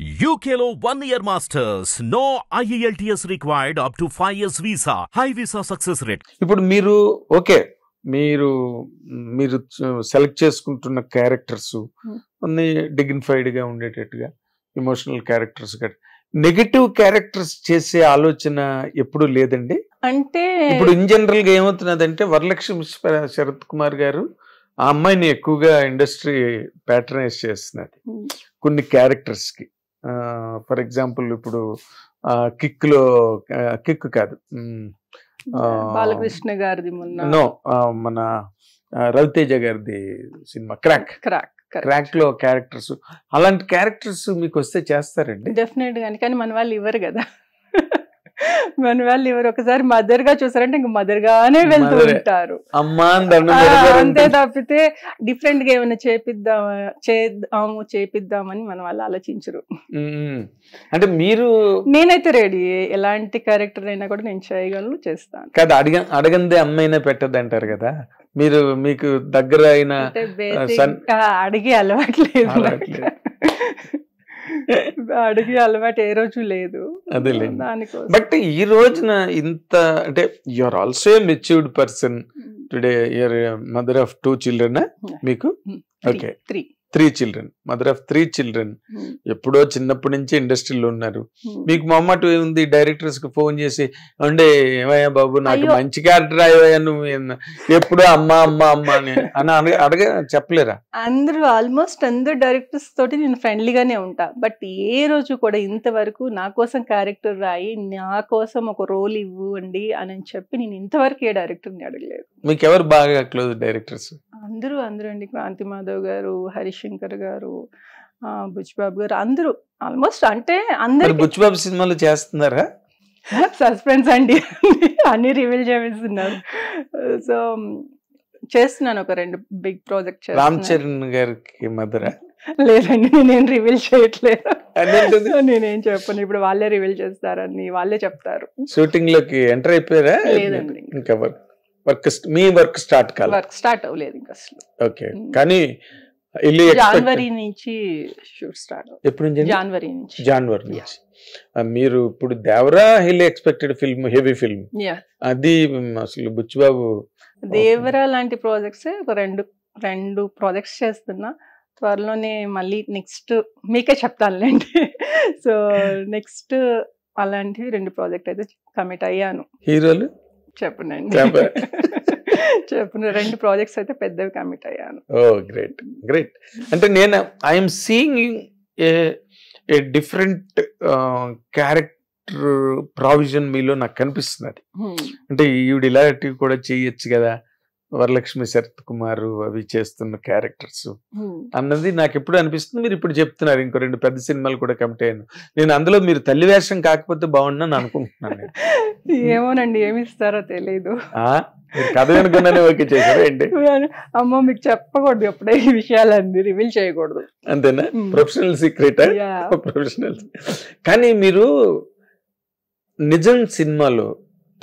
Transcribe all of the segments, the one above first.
UKలో 1 year masters. No IELTS required up to 5 years visa. High visa success rate. ఇప్పుడు మీరు okay మీరు మీరు select చేసుకుంటున్న క్యారెక్టర్స్ అన్ని డిగ్నిఫైడ్ గా ఉండేటట్టుగా ఎమోషనల్ క్యారెక్టర్స్ నెగటివ్ క్యారెక్టర్స్ చేసే ఆలోచన ఎప్పుడు లేదండి. అంటే ఇప్పుడు ఇన్ జనరల్ గా ఏమవుతున్నదంటే వరలక్ష్మి శరత్ కుమార్ గారు ఆ అమ్మాయిని ఎక్కువగా ఇండస్ట్రీ ప్యాటర్నైజ్ చేస్తున్నది కొన్ని క్యారెక్టర్స్ కి. ఫర్ ఎగ్జాంపుల్ ఇప్పుడు కిక్ కాదు బాలకృష్ణ గారిది నో మన రవితేజ గారిది సినిమా క్రాక్ లో క్యారెక్టర్స్, అలాంటి క్యారెక్టర్స్ మీకు వస్తే చేస్తారండి? డెఫినెట్ గా. కానీ మన వాళ్ళు ఇవ్వరు కదా, మన వాళ్ళు ఎవరు ఒకసారి మదర్ గా చూసారంటే ఇంక మదర్ గానే వెళ్తూ ఉంటారు. అంతే తప్పితే డిఫరెంట్ గా ఏమైనా చేపిద్దామని మన వాళ్ళు ఆలోచించరు. అంటే మీరు నేనైతే రెడీ, ఎలాంటి క్యారెక్టర్ అయినా కూడా నేను చేయగలను, చేస్తాను కదా. అడగందే అమ్మాయినా పెట్టద్దు అంటారు కదా, మీరు మీకు దగ్గర అయిన అడిగే అలవాట్లేదు, అడిగే అలవాటు ఏ రోజు లేదు. దానికోసం బట్ ఈ రోజున ఇంత అంటే you are also a matured person today, you're mother of 2 children మీకు? Okay, 3 children, mother of 3 children. ఎప్పుడో చిన్నప్పటి నుంచి ఇండస్ట్రీలో ఉన్నారు. మీకు మొమ్మటు ఉంది డైరెక్టర్స్ కి ఫోన్ చేసి, అంటే ఏమయ్యా బాబు నాకు మంచి క్యారెక్టర్ అయ్యా నువ్వు ఎప్పుడో అమ్మా అమ్మా అమ్మా అని చెప్పలేరా? ఆల్మోస్ట్ అందరు డైరెక్టర్స్ తోటి నేను ఫ్రెండ్లీగానే ఉంటా. బట్ ఏ రోజు కూడా ఇంతవరకు నా కోసం క్యారెక్టర్ రాయి, నా కోసం ఒక రోల్ ఇవ్వండి అని చెప్పి నేను ఇంతవరకు ఏ డైరెక్టర్ని అడగలేదు. మీకు ఎవరు బాగా క్లోజ్ డైరెక్టర్స్? అందరూ అండి, క్రాంతి మాధవ్ గారు, హరిశంకర్ గారు, బుచ్చిబాబు గారు, అందరూ ఆల్మోస్ట్. అంటే అందరు బుచ్చిబాబు సినిమాలు చేస్తున్నారా? సస్పెన్స్ అండి, అన్ని రివీల్ చేస్తున్నారు. సో చేస్తున్నాను, ఒక 2 బిగ్ ప్రాజెక్ట్. రామ్ చరణ్ గారికి మదరా? లేదండి, నేనేం రివీల్ చేయట్లేదు, నేనేం చెప్పను. ఇప్పుడు వాళ్ళే రివీల్ చేస్తారని వాళ్ళే చెప్తారు. షూటింగ్ లోకి ఎంటర్ అయిపోయారా? లేదండి, ఇంకా మీ వర్క్ స్టార్ట్ అవ్వలేదు ఇంకా అసలు. ఓకే, కానీ జనవరి నుంచి షూట్ స్టార్ట్. ఎప్పుడు నుంచి? జనవరి నుంచి. మీరు ఇప్పుడు Devara hilly expected film, heavy film, అది అసలు బుచ్చిబాబు దేవరా లాంటి ప్రాజెక్ట్స్ ఒక 2 ప్రాజెక్ట్స్ చేస్తున్నా. త్వరలోనే మళ్ళీ నెక్స్ట్ మీకే చెప్తానులేండి. సో నెక్స్ట్ అలాంటివి 2 ప్రాజెక్ట్ అయితే కమిట్ అయ్యాను. హీరోలు చెప్పనండి, చెప్పను. 2 ప్రాజెక్ట్స్ అయితే పెద్దవి కమిట్ అయ్యాను. ఓ గ్రేట్. అంటే నేను I'm seeing a different character provision మీలో నాకు కనిపిస్తున్నది. అంటే ఈవిడ ఇలాంటివి కూడా చేయొచ్చు కదా, వరలక్ష్మి శరత్ కుమార్ అవి చేస్తున్న క్యారెక్టర్స్ అన్నది నాకు ఎప్పుడు అనిపిస్తుంది. మీరు ఇప్పుడు చెప్తున్నారు ఇంకో 2 పెద్ద సినిమాలు కూడా కమిట్ అయ్యాను. నేను అందులో మీరు తల్లి వేషం కాకపోతే బాగుండని అనుకుంటున్నాను. ఏమోనండి, ఏమి ఇస్తారో తెలీదు. కథ అనుకున్నానే ఓకే చేశారు ఏంటి? అమ్మో, మీకు చెప్పకూడదు ఎప్పుడే ఈ విషయాలన్నీ, రివీల్ చేయకూడదు. అంతేనా? Professional secret. ప్రొఫెషనల్. కానీ మీరు నిజం సినిమాలో,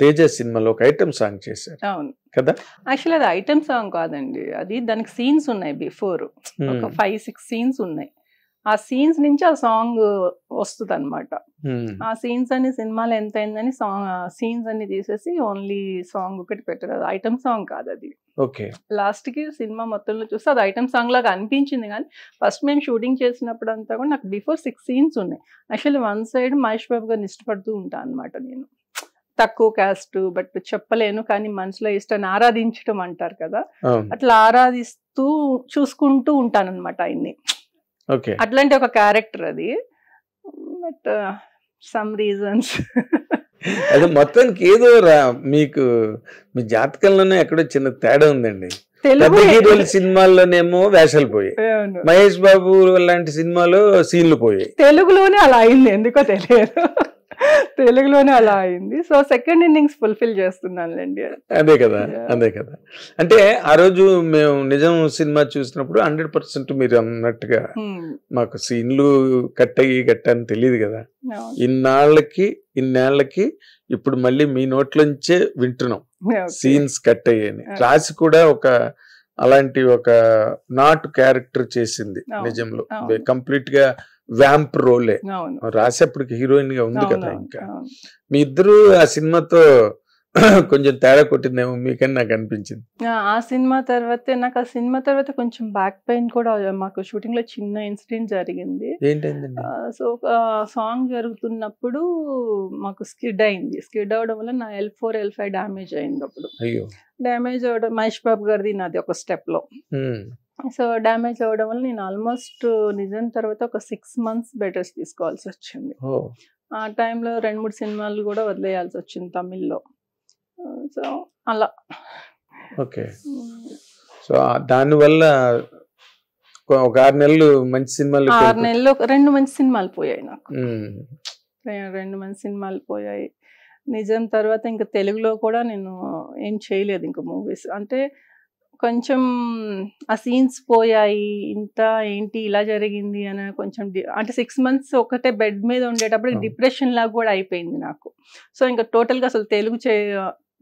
తేజ సినిమాలో ఒక ఐటమ్ సాంగ్ చేశారు. అవును కదా. యాక్చువల్లీ అది ఐటమ్ సాంగ్ కాదండి, అది దానికి సీన్స్ ఉన్నాయి. బిఫోర్ ఒక 5-6 సీన్స్ ఉన్నాయి. ఆ సీన్స్ నుంచి ఆ సాంగ్ వస్తుంది అనమాట. ఆ సీన్స్ అన్ని సినిమాలో ఎంత అయిందని సీన్స్ అన్ని తీసేసి ఓన్లీ సాంగ్ ఒకటి పెట్టారు. అది ఐటమ్ సాంగ్ కాదు అది. ఓకే. లాస్ట్ కి సినిమా మొత్తంలో చూస్తే అది ఐటమ్ సాంగ్ లాగా అనిపించింది. కానీ ఫస్ట్ మేము షూటింగ్ చేసినప్పుడు అంతా కూడా నాకు బిఫోర్ 6 సీన్స్ ఉన్నాయి. Actually one side Mahesh Babu గారిని ఇష్టపడుతూ ఉంటాను అనమాట. నేను తక్కువ క్యాస్ట్ బట్ చెప్పలేను, కానీ మనసులో ఇష్టాన్ని ఆరాధించడం అంటారు కదా, అట్లా ఆరాధిస్తూ చూసుకుంటూ ఉంటాను అనమాట ఆయన్ని. అట్లాంటి ఒక క్యారెక్టర్ అది. బట్ సమ్ రీజన్స్ అది మొత్తానికి ఏదో మీకు మీ జాతకంలోనే ఎక్కడో చిన్న తేడా ఉందండి. హీరోల సినిమాల్లోనేమో వేషాలు పోయాయి, మహేష్ బాబు లాంటి సినిమాలో సీన్లు పోయాయి. తెలుగులోనే అలా అయింది, ఎందుకో తెలియదు, తెలుగులోనే అలా అయింది. సో సెకండ్ ఇన్నింగ్స్ ఫుల్ఫిల్ చేస్తున్నానులేండి. అదే కదా. అంటే ఆ రోజు మేము నిజం సినిమా చూసినప్పుడు 100% మీరు అన్నట్టుగా మాకు సీన్లు కట్ అని తెలియదు కదా. ఇన్నేళ్లకి ఇప్పుడు మళ్ళీ మీ నోట్లోంచే వింటున్నాం సీన్స్ కట్ అయ్యాయని. రాసి కూడా ఒక అలాంటి ఒక నాట్ క్యారెక్టర్ చేసింది నిజంలో. కంప్లీట్ గా వ్యాంప్ రోలే రాసేప్పటికి హీరోయిన్ గా ఉంది కదా. ఇంకా మీ ఇద్దరు ఆ సినిమాతో కొంచెం తేడా కొట్టిందేమో మీకని నాకు అనిపించింది. ఆ సినిమా తర్వాత కొంచెం బ్యాక్ పెయిన్ కూడా మాకు షూటింగ్ లో చిన్న ఇన్సిడెంట్ జరిగింది. ఏంటండి? సో సాంగ్ జరుగుతున్నప్పుడు మాకు స్కిడ్ అయింది. స్కిడ్ అవడం వల్ల నా L4 L5 డ్యామేజ్ అయింది. అప్పుడు డ్యామేజ్ అవడం మహేష్ బాబు గారిది నాది ఒక స్టెప్ లో. సో డ్యామేజ్ అవడం వల్ల నేను ఆల్మోస్ట్ నిజం తర్వాత ఒక 6 months బెడ్ రెస్ట్ తీసుకోవాల్సి వచ్చింది. ఆ టైంలో 2-3 సినిమాలు కూడా వదిలేయాల్సి వచ్చింది తమిళ్లో. సో అలా ఓకే. సో దానివల్ల ఒక 6 నెలలు మంచి సినిమాలు, 6 నెలలు 2 మంచి సినిమాలు పోయాయి నాకు. 2 మంచి సినిమాలు పోయాయి. నిజం తర్వాత ఇంకా తెలుగులో కూడా నేను ఏం చేయలేదు ఇంకా మూవీస్. అంటే కొంచెం ఆ సీన్స్ పోయాయి. ఇంత ఏంటి ఇలా జరిగింది అని కొంచెం అంటే 6 months ఒకటే బెడ్ మీద ఉండేటప్పుడు డిప్రెషన్ లాగా కూడా అయిపోయింది నాకు. సో ఇంకా టోటల్గా అసలు తెలుగు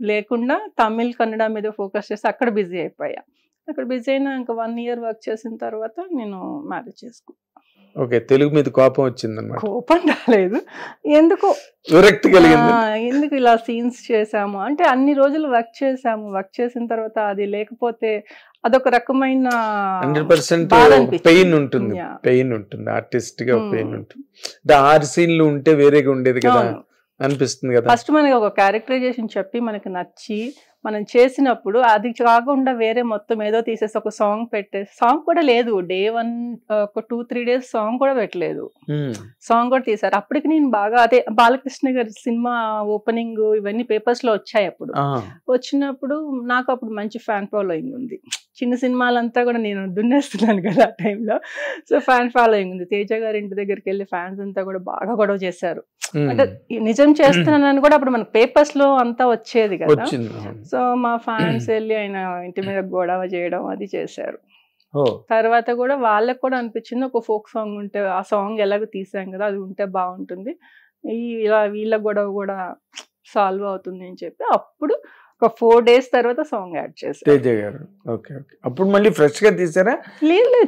లేకుండా తమిళ్ కన్నడ మీద ఫోకస్ చేసి అక్కడ బిజీ అయిపోయా. అక్కడ బిజీ అయినా ఇంకా 1 year వర్క్ చేసిన తర్వాత నేను మ్యారేజ్ చేసుకున్నాను. ఓకే. తెలుగు మీద కోపం వచ్చిందన్నమాట? కోపం రాలేదు, ఎందుకో విరక్తి కలిగింది. ఎందుకు ఇలా సీన్స్ చేసాము అంటే అన్ని రోజులు వర్క్ చేసాము. వర్క్ చేసిన తర్వాత అది లేకపోతే అదొక రకమైన 100% పెయిన్ ఉంటుంది. పెయిన్ ఉంటుంది, ఆర్టిస్ట్ గా పెయిన్ ఉంటుంది. 6 సీన్లు ఉంటే వేరేగా ఉండేది కదా అనిపిస్తుంది కదా. ఫస్ట్ మనకి ఒక క్యారెక్టరైజేషన్ చెప్పి మనకి నచ్చి మనం చేసినప్పుడు అది కాకుండా వేరే మొత్తం ఏదో తీసేసి ఒక సాంగ్ పెట్టేసి, సాంగ్ కూడా లేదు డే 1 ఒక 2-3 days సాంగ్ కూడా పెట్టలేదు. సాంగ్ కూడా తీసారు. అప్పటికి నేను బాగా అదే బాలకృష్ణ గారి సినిమా ఓపెనింగ్ ఇవన్నీ పేపర్స్ లో వచ్చాయి. అప్పుడు వచ్చినప్పుడు నాకు అప్పుడు మంచి ఫ్యాన్ ఫాలోయింగ్ ఉంది. చిన్న సినిమాలంతా కూడా నేను దున్నేస్తున్నాను కదా ఆ టైంలో. సో ఫ్యాన్ ఫాలోయింగ్ ఉంది. తేజ గారి ఇంటి దగ్గరికి వెళ్ళి ఫ్యాన్స్ అంతా కూడా బాగా గొడవ చేశారు. అంటే నిజం చేస్తున్నానని కూడా అప్పుడు మనకు పేపర్స్ లో అంతా వచ్చేది కదా. సో మా ఫ్యాన్స్ వెళ్ళి ఆయన ఇంటి మీద గొడవ చేయడం అది చేశారు. తర్వాత కూడా వాళ్ళకి కూడా అనిపించింది ఒక ఫోక్ సాంగ్ ఉంటే ఆ సాంగ్ ఎలాగో తీసాం కదా అది ఉంటే బాగుంటుంది, ఇలా వీళ్ళ గొడవ కూడా సాల్వ్ అవుతుంది అని చెప్పి అప్పుడు ఒక 4 days తర్వాత సాంగ్ యాడ్ చేశారు తేజ గారు. Okay okay. అప్పుడు మళ్ళీ ఫ్రెష్ గా తీసారా? లేదు,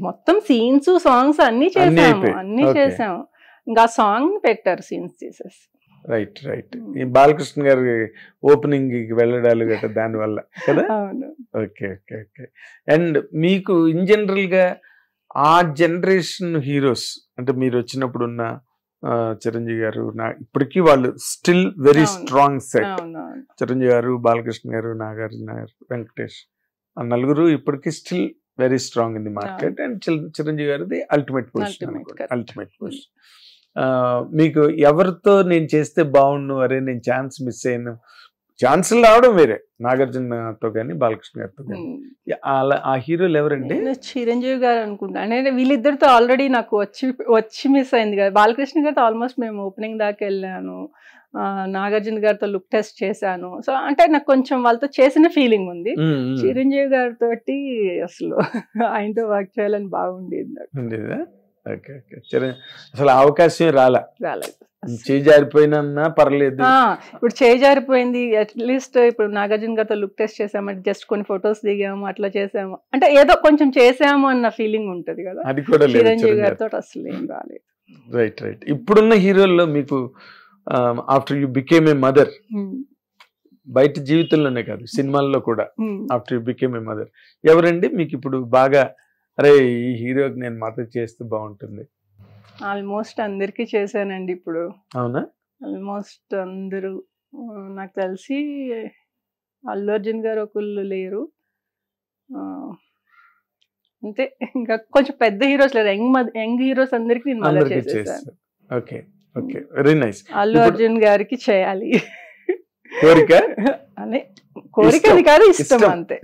మొత్తం సీన్స్ సాంగ్స్ అన్ని చేసాము. ఇంకా సాంగ్ పెట్టారు సీన్స్ తీసేసి. Right right. ఈ బాలకృష్ణ గారి ఓపెనింగ్ కి వెళ్ళడాలు గట్రా దాని వల్ల కదా. Okay okay okay. అండ్ మీకు ఇన్ జనరల్ గా ఆ జనరేషన్ హీరోస్ అంటే మీరు వచ్చినప్పుడు ఉన్న చిరంజీవి గారు ఇప్పటికీ వాళ్ళు still very strong set. Chiranjeevi గారు, బాలకృష్ణ గారు, నాగార్జున గారు, వెంకటేష్ ఆ నలుగురు ఇప్పటికీ still very strong in the market. And Chiranjeevi గారిది అల్టిమేట్ పొజిషన్. మీకు ఎవరితో నేను చేస్తే బాగుండు, అరే నేను ఛాన్స్ మిస్ అయ్యాను, ఛాన్సులు రావడం వేరే, నాగార్జునతో కానీ బాలకృష్ణ గారితో కానీ, ఆ హీరోలు ఎవరండి? చిరంజీవి గారు అనుకుంటా. అంటే వీళ్ళిద్దరితో ఆల్రెడీ నాకు వచ్చి మిస్ అయింది కదా. బాలకృష్ణ గారితో ఆల్మోస్ట్ మేము ఓపెనింగ్ దాకా వెళ్ళాను. నాగార్జున గారితో లుక్ టెస్ట్ చేశాను. సో అంటే నాకు కొంచెం వాళ్ళతో చేసిన ఫీలింగ్ ఉంది. చిరంజీవి గారితో అసలు ఆయనతో వర్క్ చేయాలని బాగుండేది నాకు. అసలు అవకాశం రాలేదు. చేజారిపోయినా పర్లేదు. ఇప్పుడు చేజారిపోయింది. అట్లీస్ట్ ఇప్పుడు నాగార్జున గారితో లుక్ టెస్ట్ చేసాము, జస్ట్ కొన్ని ఫొటోస్ దిగాము, అట్లా చేసాము అంటే ఏదో కొంచెం చేసాము అన్న ఫీలింగ్ ఉంటది కదా. అది కూడా చిరంజీవి గారితో అసలు ఏం రాలేదు. Right right. ఇప్పుడున్న హీరోల్లో మీకు after you became a mother, బయట జీవితంలోనే కాదు సినిమాల్లో కూడా after you became a mother, ఎవరండి మీకు ఇప్పుడు బాగా అరే ఈ హీరోకి నేను మదర్ చేస్తే బాగుంటుంది? ఆల్మోస్ట్ అందరికి చేశానండి ఇప్పుడు. అవునా? ఆల్మోస్ట్ అందరూ నాకు తెలిసి అల్లు అర్జున్ గారు ఒకళ్ళు లేరు అంతే. ఇంకా కొంచెం పెద్ద హీరోస్ లేరు, యంగ్ హీరోస్ అందరికి నేను మదర్ చేసేసాను. Okay okay, very nice. Allu Arjun గారికి చేయాలి కోరిక, అనే కోరిక కాదు, ఇష్టం అంతే.